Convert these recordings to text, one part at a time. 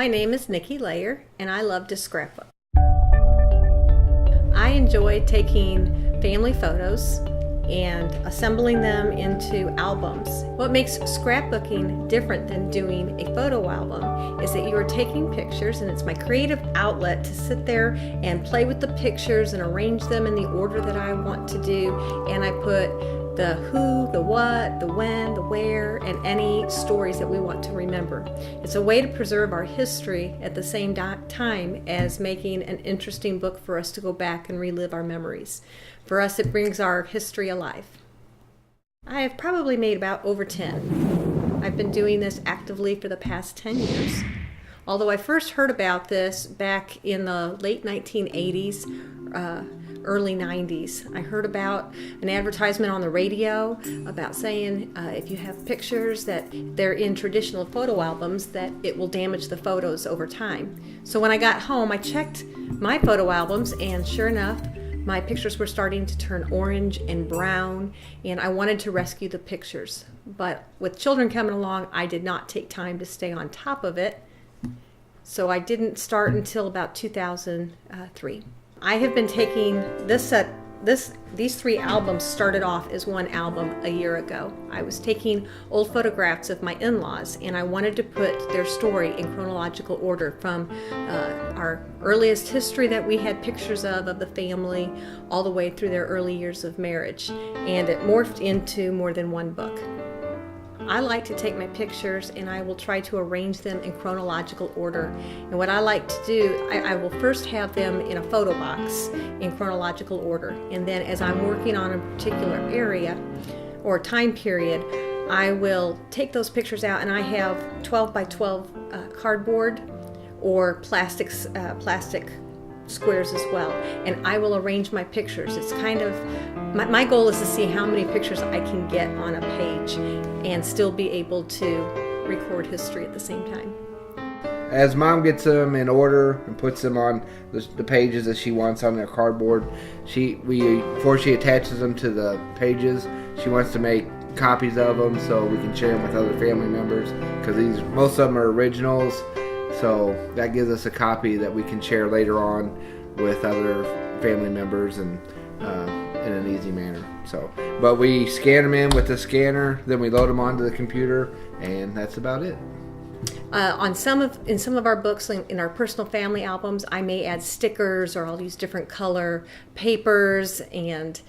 My name is Nikki Layer, and I love to scrapbook. I enjoy taking family photos and assembling them into albums. What makes scrapbooking different than doing a photo album is that you are taking pictures, and it's my creative outlet to sit there and play with the pictures and arrange them in the order that I want to do, and I put the who, the what, the when, the where, and any stories that we want to remember. It's a way to preserve our history at the same time as making an interesting book for us to go back and relive our memories. For us, it brings our history alive. I have probably made about over 10. I've been doing this actively for the past 10 years. Although I first heard about this back in the late 1980s, early 90s. I heard about an advertisement on the radio about saying if you have pictures that they're in traditional photo albums, that it will damage the photos over time. So when I got home, I checked my photo albums, and sure enough, my pictures were starting to turn orange and brown, and I wanted to rescue the pictures. But with children coming along, I did not take time to stay on top of it, so I didn't start until about 2003. I have been taking these 3 albums started off as one album a year ago. I was taking old photographs of my in-laws, and I wanted to put their story in chronological order from our earliest history that we had pictures of the family, all the way through their early years of marriage, and it morphed into more than one book. I like to take my pictures, and I will try to arrange them in chronological order. And what I like to do, I will first have them in a photo box in chronological order. And then as I'm working on a particular area or time period, I will take those pictures out, and I have 12 by 12 cardboard or plastic squares as well, and I will arrange my pictures. It's kind of my goal is to see how many pictures I can get on a page and still be able to record history at the same time. As Mom gets them in order and puts them on the pages that she wants on their cardboard, before she attaches them to the pages, she wants to make copies of them so we can share them with other family members, because most of them are originals. So that gives us a copy that we can share later on with other family members and in an easy manner. But we scan them in with the scanner, then we load them onto the computer, and that's about it. In some of our books, in our personal family albums, I may add stickers, or I'll use different color papers and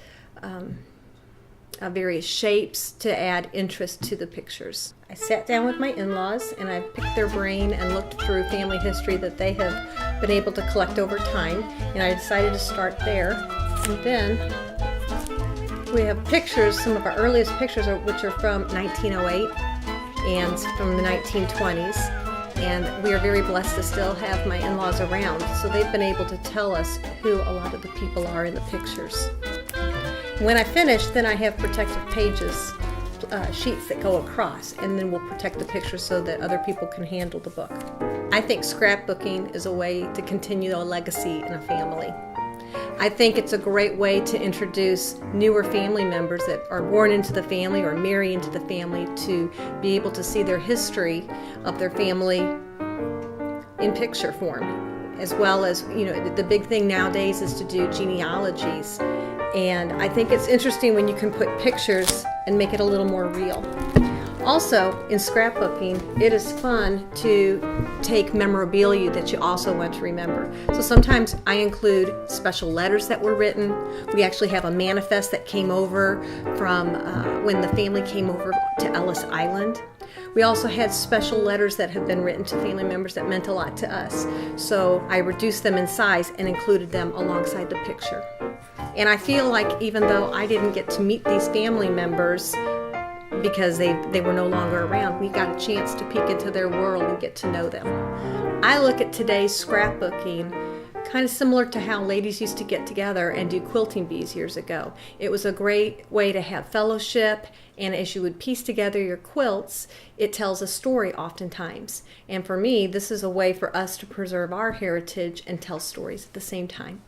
various shapes to add interest to the pictures. I sat down with my in-laws, and I picked their brain and looked through family history that they have been able to collect over time, and I decided to start there. And then we have pictures, some of our earliest pictures, which are from 1908 and from the 1920s, and we are very blessed to still have my in-laws around, so they've been able to tell us who a lot of the people are in the pictures. When I finish, then I have protective pages, sheets that go across, and then we'll protect the pictures so that other people can handle the book. I think scrapbooking is a way to continue a legacy in a family. I think it's a great way to introduce newer family members that are born into the family or marry into the family to be able to see their history of their family in picture form, as well as, the big thing nowadays is to do genealogies. And I think it's interesting when you can put pictures and make it a little more real. Also, in scrapbooking, it is fun to take memorabilia that you also want to remember. So sometimes I include special letters that were written. We actually have a manifest that came over from when the family came over to Ellis Island. We also had special letters that have been written to family members that meant a lot to us. So I reduced them in size and included them alongside the picture. And I feel like even though I didn't get to meet these family members because they were no longer around, we got a chance to peek into their world and get to know them. I look at today's scrapbooking kind of similar to how ladies used to get together and do quilting bees years ago. It was a great way to have fellowship, and as you would piece together your quilts, it tells a story oftentimes. And for me, this is a way for us to preserve our heritage and tell stories at the same time.